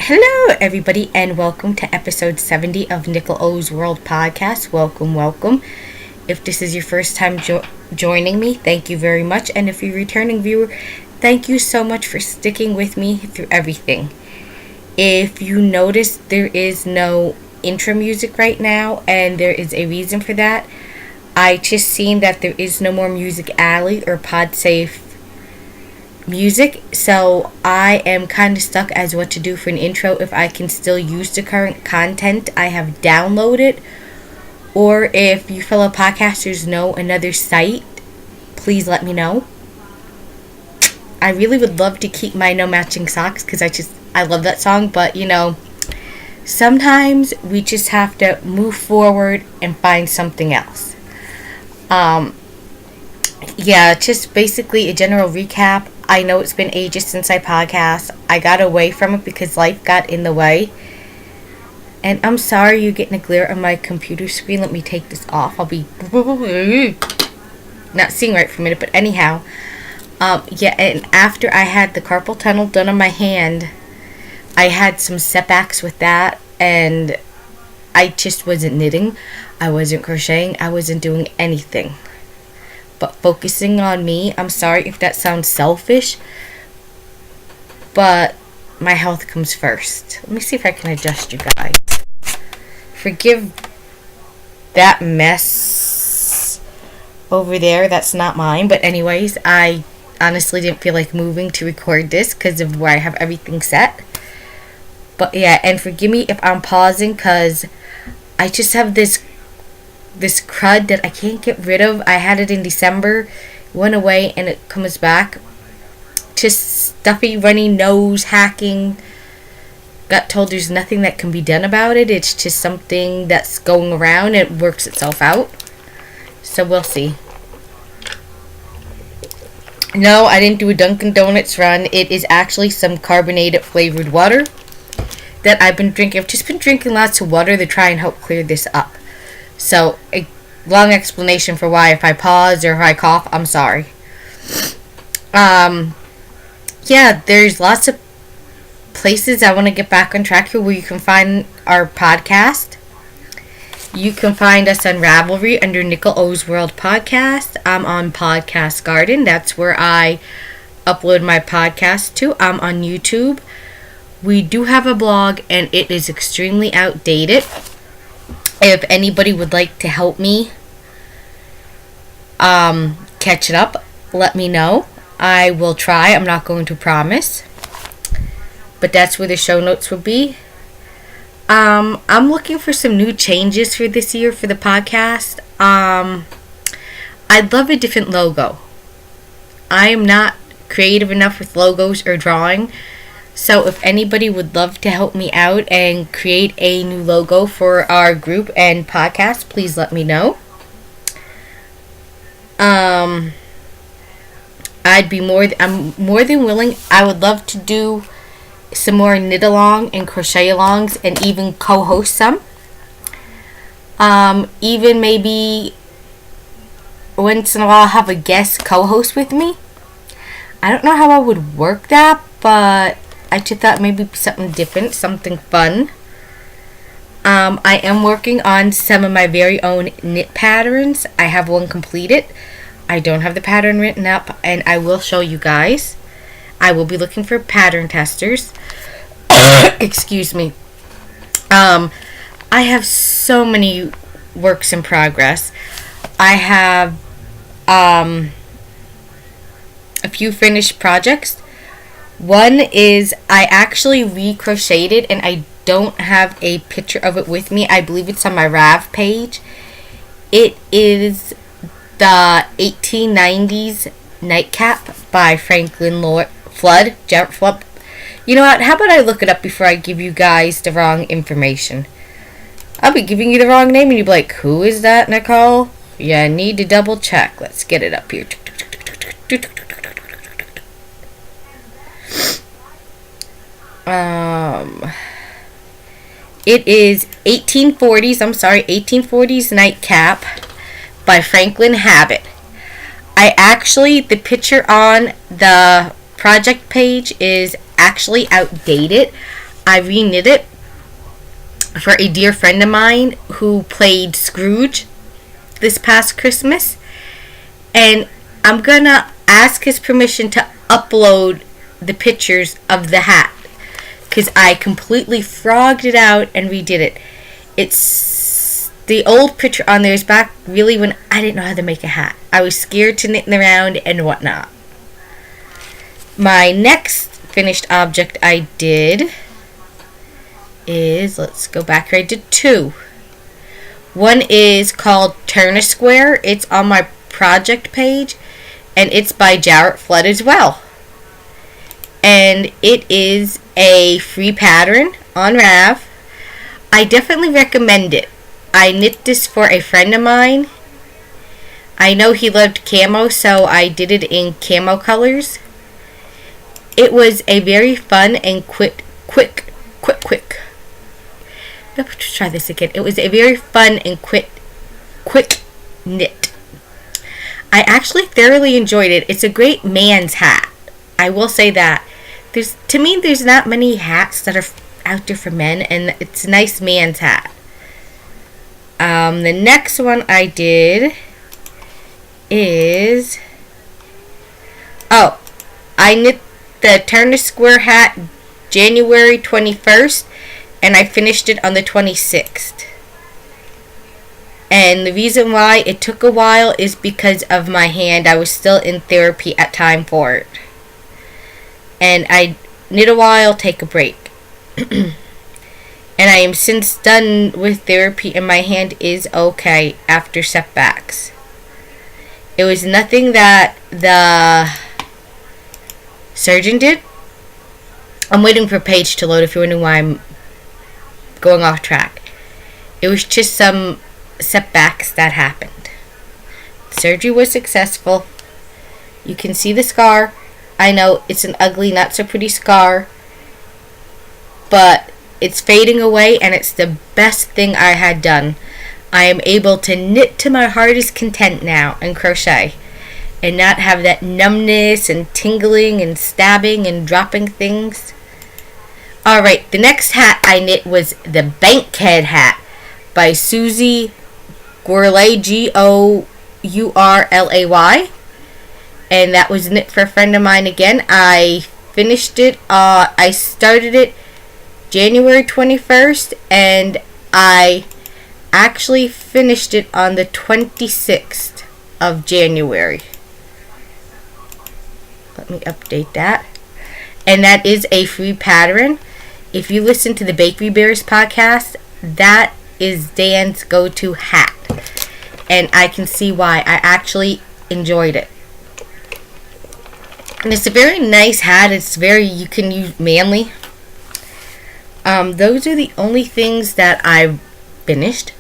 Hello, everybody, and welcome to episode 70 of Nickel O's World Podcast. Welcome. If this is your first time joining me, thank you very much. And if you're a returning viewer, thank you so much for sticking with me through everything. If you notice, there is no intro music right now, and there is a reason for that. I just seen that there is no more Music Alley or PodSafe music, so I am kind of stuck as what to do for an intro, if I can still use the current content I have downloaded, or if you fellow podcasters know another site, please let me know. I really would love to keep my No Matching Socks because I love that song, but sometimes we just have to move forward and find something else. Just basically a general recap. I know it's been ages since I podcast. I got away from it because life got in the way. And I'm sorry you're getting a glare on my computer screen. Let me take this off. I'll be not seeing right for a minute, but anyhow. And after I had the carpal tunnel done on my hand, I had some setbacks with that, and I just wasn't knitting. I wasn't crocheting. I wasn't doing anything but focusing on me. I'm sorry if that sounds selfish, but my health comes first. Let me see if I can adjust you guys. Forgive that mess over there. That's not mine. But anyways, I honestly didn't feel like moving to record this because of where I have everything set. But yeah, and forgive me if I'm pausing because I just have this crud that I can't get rid of. I had it in December, went away, and it comes back. Just stuffy, runny nose, hacking. Got told there's nothing that can be done about it. It's just something that's going around. It works itself out. So we'll see. No, I didn't do a Dunkin' Donuts run. It is actually some carbonated flavored water that I've been drinking. I've just been drinking lots of water to try and help clear this up. So, a long explanation for why if I pause or if I cough, I'm sorry. There's lots of places I want to get back on track here where you can find our podcast. You can find us on Ravelry under Nickel O's World Podcast. I'm on Podcast Garden. That's where I upload my podcast to. I'm on YouTube. We do have a blog, and it is extremely outdated. If anybody would like to help me catch it up, let me know. I will try. I'm not going to promise. But that's where the show notes will be. I'm looking for some new changes for this year for the podcast. I'd love a different logo. I am not creative enough with logos or drawing. So if anybody would love to help me out and create a new logo for our group and podcast, please let me know. I'm more than willing. I would love to do some more knit along and crochet alongs and even co-host some. Even maybe once in a while have a guest co-host with me. I don't know how I would work that, but I just thought maybe something different, something fun. I am working on some of my very own knit patterns. I have one completed. I don't have the pattern written up, and I will show you guys. I will be looking for pattern testers. Excuse me. I have so many works in progress. I have a few finished projects. One is I actually recrocheted, and I don't have a picture of it with me. I believe it's on my Rav page. It is the 1890s nightcap by Franklin Flood. You know what? How about I look it up before I give you guys the wrong information? I'll be giving you the wrong name, and you'll be like, who is that, Nicole? Yeah, I need to double check. Let's get it up here. It is 1840s nightcap by Franklin Habit. The picture on the project page is actually outdated. I reknit it for a dear friend of mine who played Scrooge this past Christmas. And I'm gonna ask his permission to upload the pictures of the hat, because I completely frogged it out and redid it. It's the old picture on there is back really when I didn't know how to make a hat. I was scared to knit around and whatnot. My next finished object I did is, let's go back here, I did two. One is called Turn a Square. It's on my project page, and it's by Jarrett Flood as well. And it is a free pattern on Rav. I definitely recommend it. I knit this for a friend of mine. I know he loved camo, so I did it in camo colors. It was a very fun and quick. Let's try this again. It was a very fun and quick knit. I actually thoroughly enjoyed it. It's a great man's hat. I will say that. To me, there's not many hats that are out there for men, and it's a nice man's hat. The next one I did is, I knit the Turn a Square hat January 21st, and I finished it on the 26th. And the reason why it took a while is because of my hand. I was still in therapy at time for it. And I knit a while, take a break. And I am since done with therapy, and my hand is okay after setbacks. It was nothing that the surgeon did. I'm waiting for Paige to load if you're wondering why I'm going off track. It was just some setbacks that happened. Surgery was successful. You can see the scar. I know it's an ugly, not so pretty scar, but it's fading away, and it's the best thing I had done. I am able to knit to my heart's content now and crochet, and not have that numbness and tingling and stabbing and dropping things. Alright, the next hat I knit was the Bankhead hat by Susie Gourlay, Gourlay. And that was knit for a friend of mine again. I finished it, I started it January 21st, and I actually finished it on the 26th of January. Let me update that. And that is a free pattern. If you listen to the Bakery Bears podcast, that is Dan's go-to hat. And I can see why. I actually enjoyed it. And it's a very nice hat. It's very, you can use manly. Those are the only things that I finished.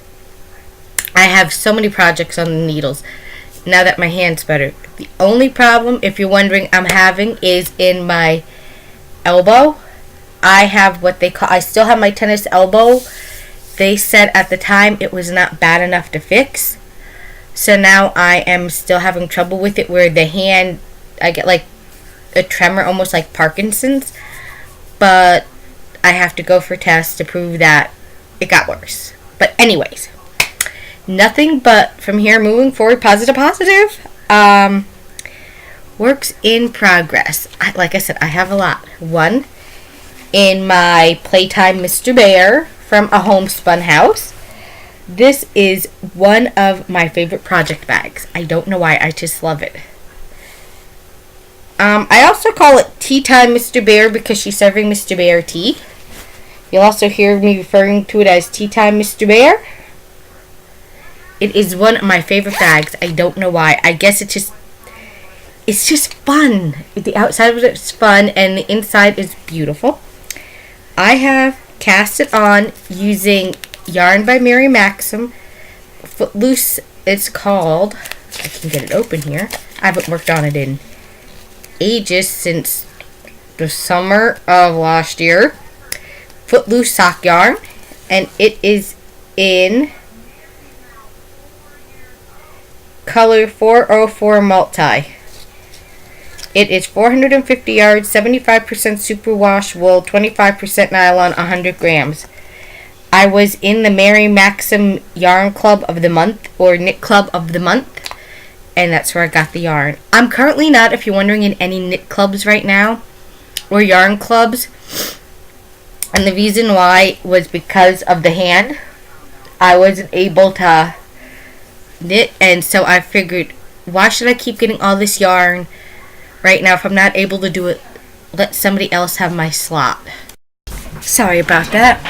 I have so many projects on the needles now that my hand's better. The only problem, if you're wondering, I'm having is in my elbow. I have what they call, I still have my tennis elbow. They said at the time it was not bad enough to fix. So now I am still having trouble with it, where the hand, I get like a tremor, almost like Parkinson's. But I have to go for tests to prove that it got worse. But anyways, nothing but from here moving forward, positive. Works in progress. Like I said, I have a lot. One, in my Playtime Mr. Bear from a Homespun House. This is one of my favorite project bags. I don't know why, I just love it. I also call it Tea Time Mr. Bear because she's serving Mr. Bear tea. You'll also hear me referring to it as Tea Time Mr. Bear. It is one of my favorite bags. I don't know why. I guess it's just fun. The outside of it is fun, and the inside is beautiful. I have cast it on using yarn by Mary Maxim. Footloose, it's called. I can get it open here. I haven't worked on it in ages, since the summer of last year. Footloose sock yarn, and it is in color 404 multi. It is 450 yards, 75% superwash wool, 25% nylon, 100 grams. I was in the Mary Maxim Yarn Club of the Month, or Knit Club of the Month, and that's where I got the yarn. I'm currently not, if you're wondering, in any knit clubs right now, or yarn clubs, and the reason why was because of the hand. I wasn't able to knit, and so I figured, why should I keep getting all this yarn right now if I'm not able to do it? Let somebody else have my slot. Sorry about that.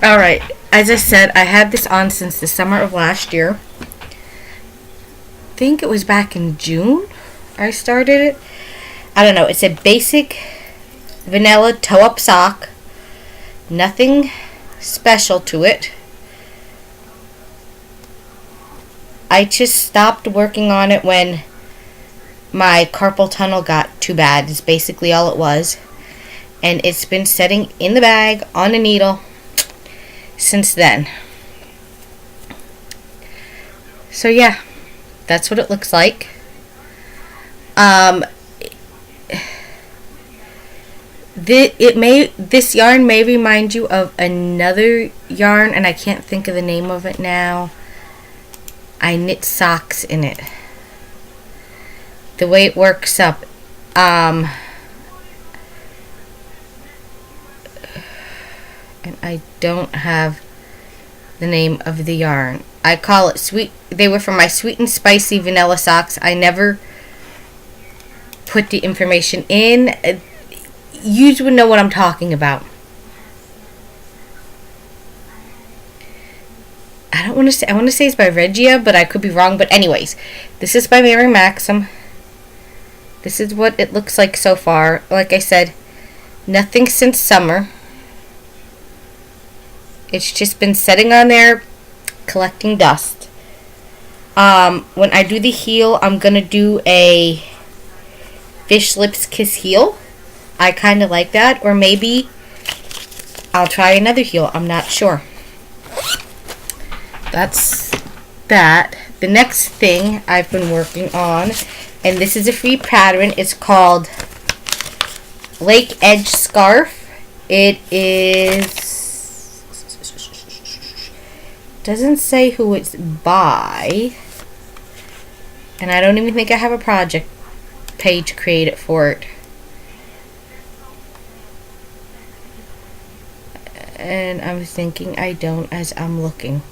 Alright, as I said, I had this on since the summer of last year. I think it was back in June I started it. I don't know. It's a basic vanilla toe-up sock. Nothing special to it. I just stopped working on it when my carpal tunnel got too bad. It's basically all it was. And it's been sitting in the bag on a needle since then. So yeah, that's what it looks like. This yarn may remind you of another yarn, and I can't think of the name of it now. I knit socks in it. The way it works up, and I don't have the name of the yarn. I call it sweet. They were from my sweet and spicy vanilla socks. I never put the information in. You would know what I'm talking about. I want to say it's by Regia, but I could be wrong. But anyways, this is by Mary Maxim. This is what it looks like so far. Like I said, nothing since summer. It's just been sitting on there collecting dust. When I do the heel, I'm going to do a fish lips kiss heel. I kind of like that. Or maybe I'll try another heel. I'm not sure. That's that. The next thing I've been working on, and this is a free pattern, it's called Lake Edge Scarf. It is... doesn't say who it's by, and I don't even think I have a project page created for it. And I'm thinking I don't as I'm looking.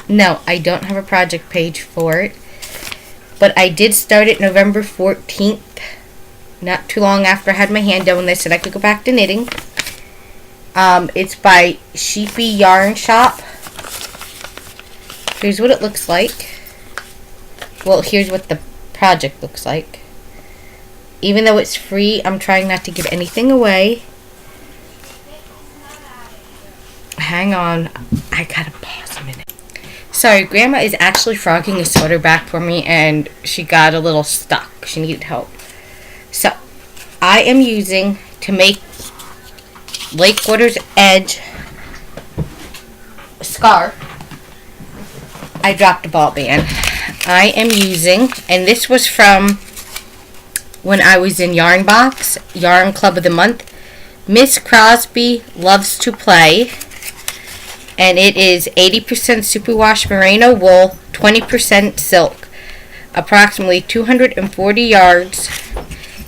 No, I don't have a project page for it. But I did start it November 14th. Not too long after I had my hand done, when they said I could go back to knitting. It's by Sheepy Yarn Shop. Here's what it looks like. Well, here's what the project looks like. Even though it's free, I'm trying not to give anything away. Hang on. I gotta pause a minute. Sorry, Grandma is actually frogging a sweater back for me, and she got a little stuck. She needed help. So, I am using, to make Lake Water's Edge scarf, I dropped a ball band. I am using, and this was from when I was in Yarn Box, Yarn Club of the Month, Miss Crosby Loves to Play. And it is 80% superwash merino wool, 20% silk. Approximately 240 yards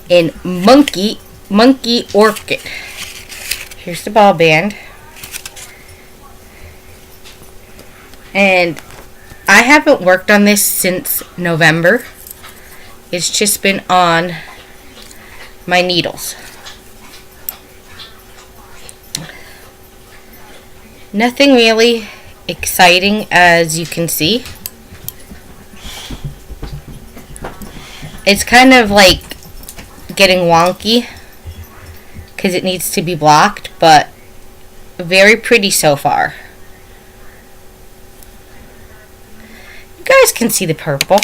in Monkey Orchid. Here's the ball band. And I haven't worked on this since November. It's just been on my needles. Nothing really exciting, as you can see. It's kind of like getting wonky because it needs to be blocked, but very pretty so far. You guys can see the purple.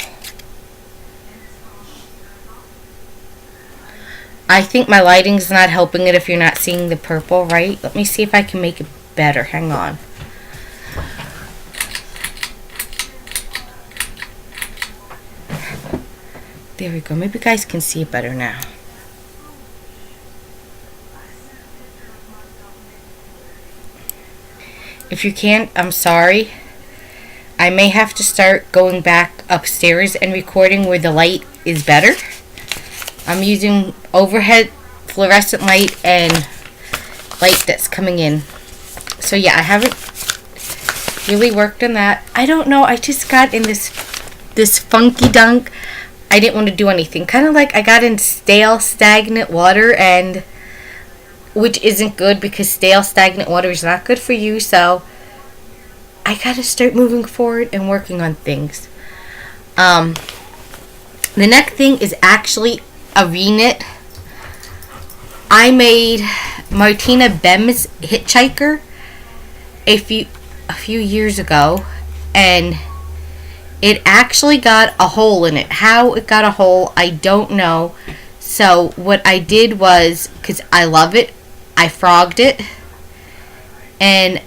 I think my lighting's not helping it if you're not seeing the purple, right? Let me see if I can make it better. Hang on. There we go. Maybe you guys can see it better now. If you can't, I'm sorry. I may have to start going back upstairs and recording where the light is better. I'm using overhead fluorescent light and light that's coming in. So yeah, I haven't really worked on that. I don't know. I just got in this funky dunk. I didn't want to do anything. Kind of like I got in stale, stagnant water, and which isn't good because stale, stagnant water is not good for you. So I gotta start moving forward and working on things. The next thing is actually a reknit. I made Martina Bem's Hitchhiker a few years ago, and it actually got a hole in it. How it got a hole, I don't know. So what I did was, because I love it, I frogged it, and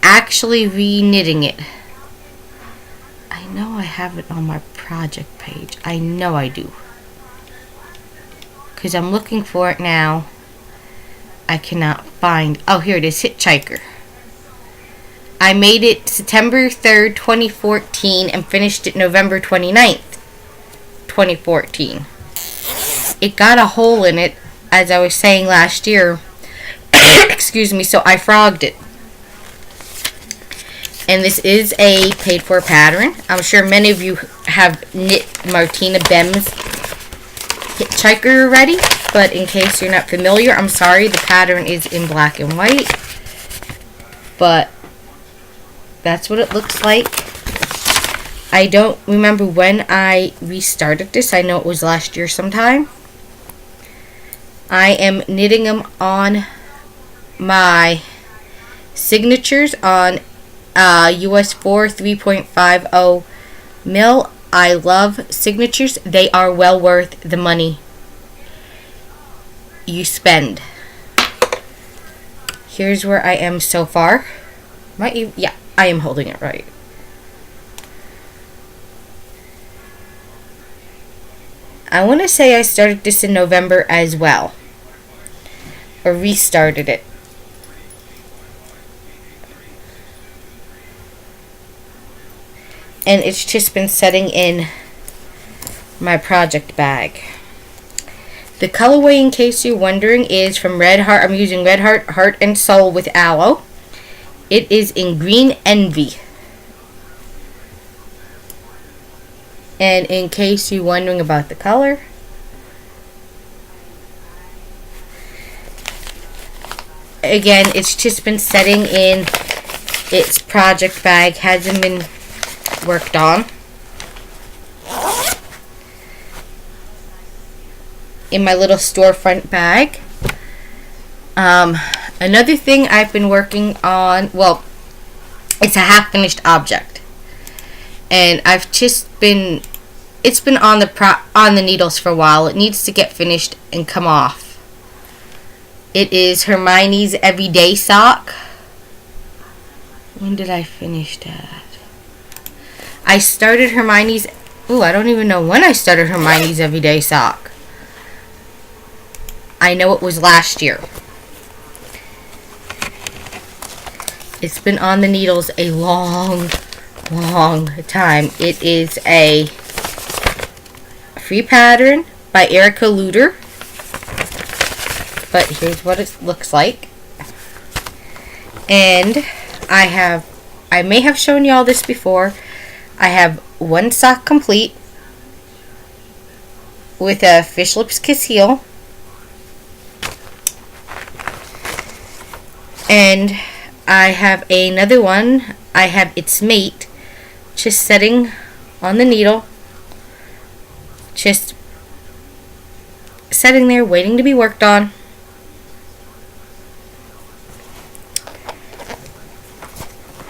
actually reknitting it. I know I have it on my project page. I know I do. Because I'm looking for it now. I cannot find. Oh, here it is. Hitchhiker. I made it September 3rd, 2014 and finished it November 29th, 2014. It got a hole in it, as I was saying last year. Excuse me, so I frogged it. And this is a paid-for pattern. I'm sure many of you have knit Martina Bem's Hitchhiker already, but in case you're not familiar, I'm sorry, the pattern is in black and white. But that's what it looks like. I don't remember when I restarted this. I know it was last year sometime. I am knitting them on my signatures on US 4 3.50 mil. I love signatures. They are well worth the money you spend. Here's where I am so far. Yeah, I am holding it right. I want to say I started this in November as well. Or restarted it. And it's just been setting in my project bag. The colorway, in case you're wondering, is from Red Heart. I'm using Red Heart, Heart and Soul with Aloe. It is in Green Envy. And in case you're wondering about the color, again, it's just been setting in its project bag. Hasn't been worked on. In my little storefront bag. Another thing I've been working on, well, it's a half-finished object, and I've just been, it's been on the needles for a while. It needs to get finished and come off. It is Hermione's Everyday Sock. When did I finish that? I started Hermione's, I don't even know when I started Hermione's Everyday Sock. I know it was last year. It's been on the needles a long time. It is a free pattern by Erica Luder. But here's what it looks like. And I may have shown y'all this before. I have one sock complete with a fish lips kiss heel. And I have another one. I have its mate just sitting on the needle. Just sitting there waiting to be worked on.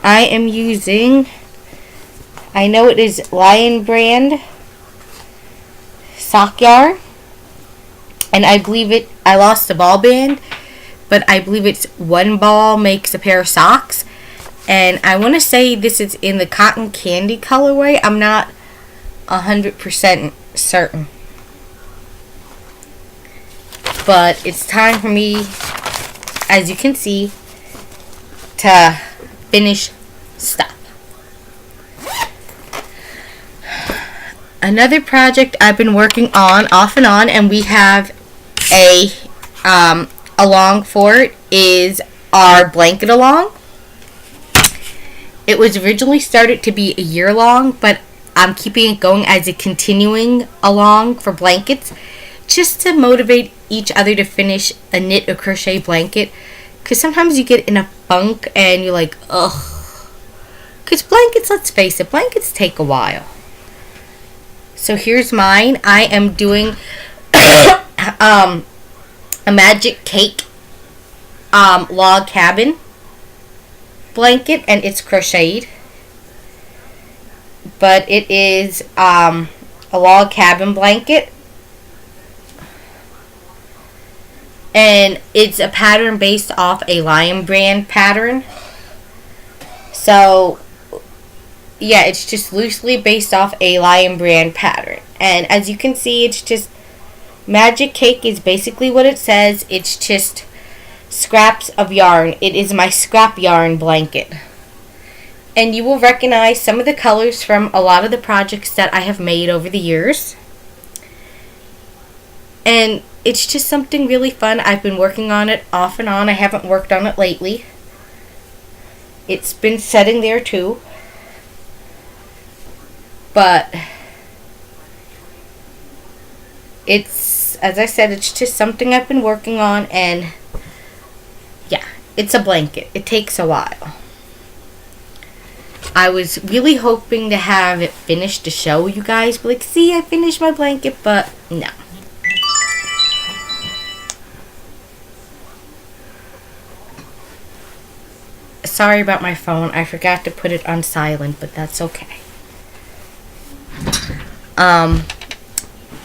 I am using, I know it is Lion brand sock yarn. And I believe I lost the ball band, but I believe it's one ball makes a pair of socks. And I want to say this is in the cotton candy colorway. I'm not 100% certain. But it's time for me, as you can see, to finish stuff. Another project I've been working on off and on, and we have a along for it, is our blanket along. It was originally started to be a year long, but I'm keeping it going as a continuing along for blankets, just to motivate each other to finish a knit or crochet blanket. Because sometimes you get in a funk and you're like, ugh. Because blankets, let's face it, blankets take a while. So here's mine. I am doing a magic cake log cabin blanket, and it's crocheted. But it is a log cabin blanket. And it's a pattern based off a Lion brand pattern. So, yeah, it's just loosely based off a Lion brand pattern. And as you can see, it's just magic cake is basically what it says. It's just scraps of yarn. It is my scrap yarn blanket. And you will recognize some of the colors from a lot of the projects that I have made over the years. And it's just something really fun. I've been working on it off and on. I haven't worked on it lately. It's been sitting there too. But it's, as I said, it's just something I've been working on, and yeah, it's a blanket. It takes a while. I was really hoping to have it finished to show you guys, but like, see, I finished my blanket, but no. Sorry about my phone. I forgot to put it on silent, but that's okay.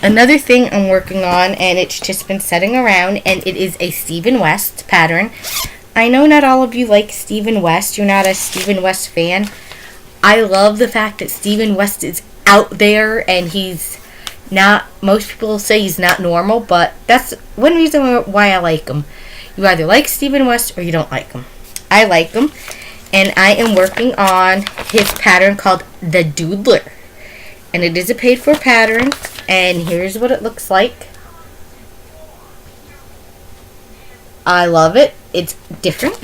Another thing I'm working on, and it's just been sitting around, and it is a Stephen West pattern. I know not all of you like Stephen West. You're not a Stephen West fan. I love the fact that Stephen West is out there, and he's not, most people say he's not normal, but that's one reason why I like him. You either like Stephen West or you don't like him. I like him, and I am working on his pattern called the Doodler. And it is a paid for pattern, and here's what it looks like. I love it. It's different.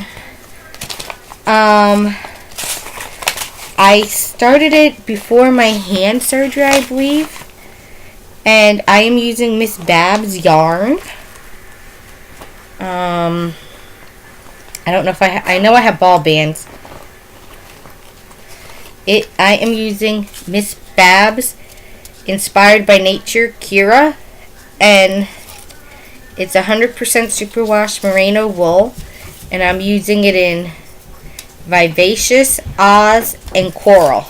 I started it before my hand surgery, I believe. And I am using Miss Babs yarn. I don't know if I know I have ball bands. I am using Miss Babs Inspired by Nature Kira, and it's 100% superwash merino wool, and I'm using it in Vivacious, Oz, and Coral.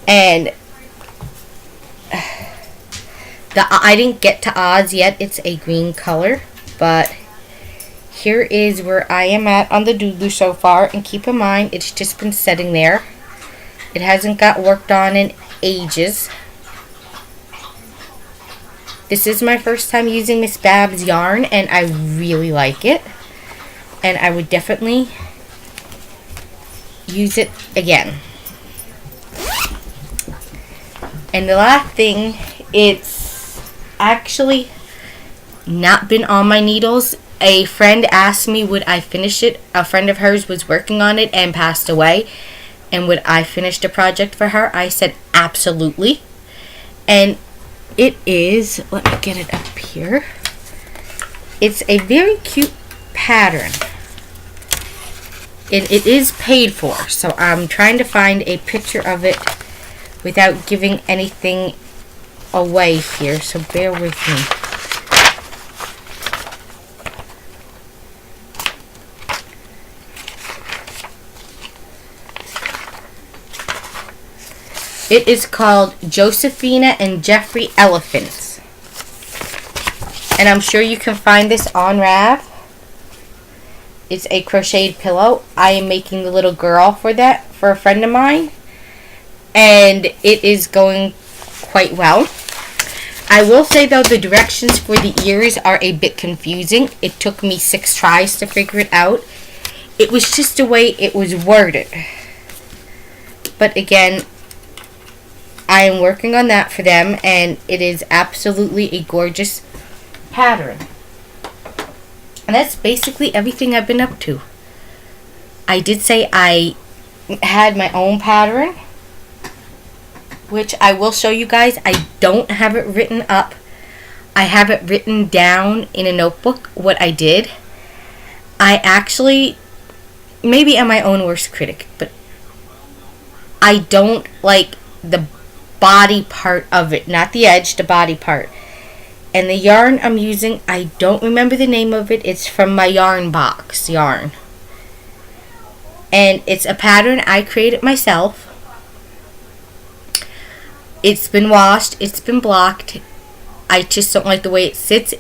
And I didn't get to Oz yet. It's a green color, but here is where I am at on the Doodler so far, and keep in mind it's just been sitting there. It hasn't got worked on in ages. This is my first time using Miss Babs yarn, and I really like it. And I would definitely use it again. And the last thing, it's actually not been on my needles. A friend asked me would I finish it. A friend of hers was working on it and passed away. And would I finish the project for her? I said absolutely. And it is, let me get it up here. It's a very cute pattern. It is paid for, so I'm trying to find a picture of it without giving anything away here, so bear with me. It is called Josephina and Jeffrey Elephants. And I'm sure you can find this on Rav. It's a crocheted pillow. I am making the little girl for a friend of mine. And it is going quite well. I will say though, the directions for the ears are a bit confusing. It took me 6 tries to figure it out. It was just the way it was worded. But again, I am working on that for them, and it is absolutely a gorgeous pattern. And that's basically everything I've been up to. I did say I had my own pattern, which I will show you guys. I don't have it written up. I have it written down in a notebook what I did. I actually, maybe I'm my own worst critic, but I don't like the body part of it. Not the edge, the body part. And the yarn I'm using, I don't remember the name of it. It's from my yarn box yarn. And it's a pattern I created myself. It's been washed. It's been blocked. I just don't like the way it sits.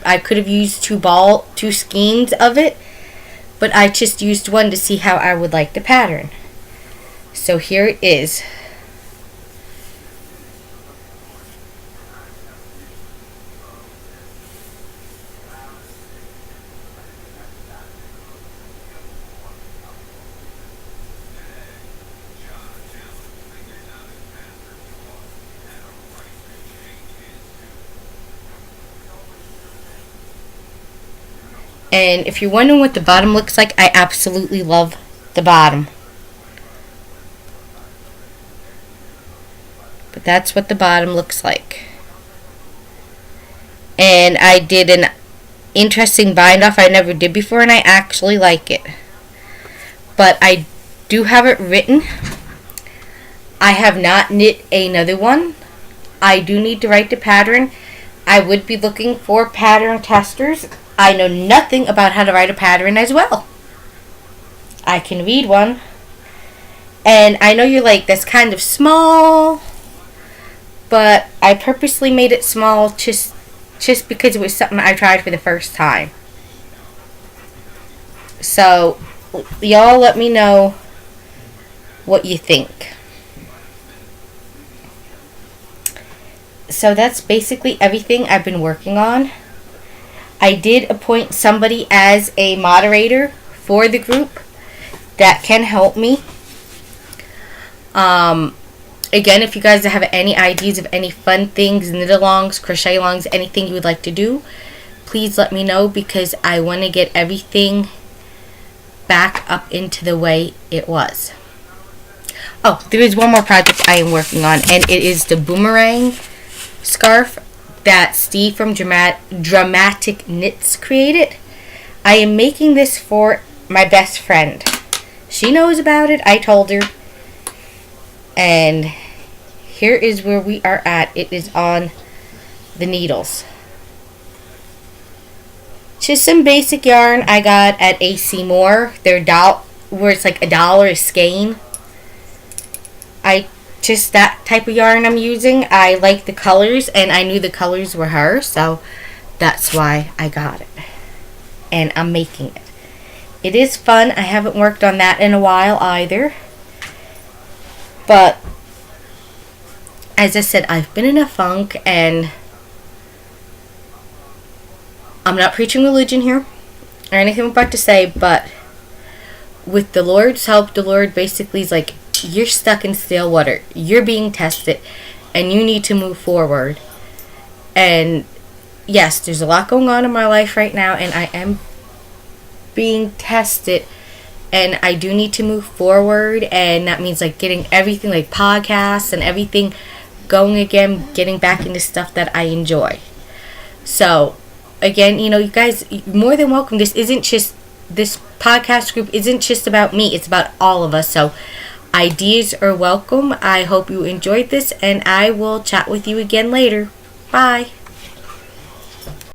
I could have used two skeins of it, but I just used one to see how I would like the pattern. So here it is. And if you're wondering what the bottom looks like, I absolutely love the bottom. But that's what the bottom looks like. And I did an interesting bind off I never did before, and I actually like it. But I do have it written. I have not knit another one. I do need to write the pattern. I would be looking for pattern testers. I know nothing about how to write a pattern as well. I can read one. And I know you're like, that's kind of small. But I purposely made it small just because it was something I tried for the first time. So, y'all let me know what you think. So that's basically everything I've been working on. I did appoint somebody as a moderator for the group that can help me. Again, if you guys have any ideas of any fun things, knit-alongs, crochet-alongs, anything you would like to do, please let me know, because I want to get everything back up into the way it was. Oh, there is one more project I am working on, and it is the boomerang scarf that Steve from Dramatic Knits created. I am making this for my best friend. She knows about it. I told her. And here is where we are at. It is on the needles. Just some basic yarn I got at AC Moore. Their where it's like $1 a skein. Just that type of yarn I'm using. I like the colors, and I knew the colors were hers, so that's why I got it. And I'm making it. It is fun. I haven't worked on that in a while either. But, as I said, I've been in a funk, and I'm not preaching religion here, or anything I'm about to say, but with the Lord's help, the Lord basically is like, you're stuck in stale water. You're being tested, and you need to move forward. And yes, there's a lot going on in my life right now, and I am being tested, and I do need to move forward, and that means like getting everything, like podcasts and everything going again, getting back into stuff that I enjoy. So again, you guys, you're more than welcome. This podcast group isn't just about me, it's about all of us. So ideas are welcome. I hope you enjoyed this, and I will chat with you again later. Bye.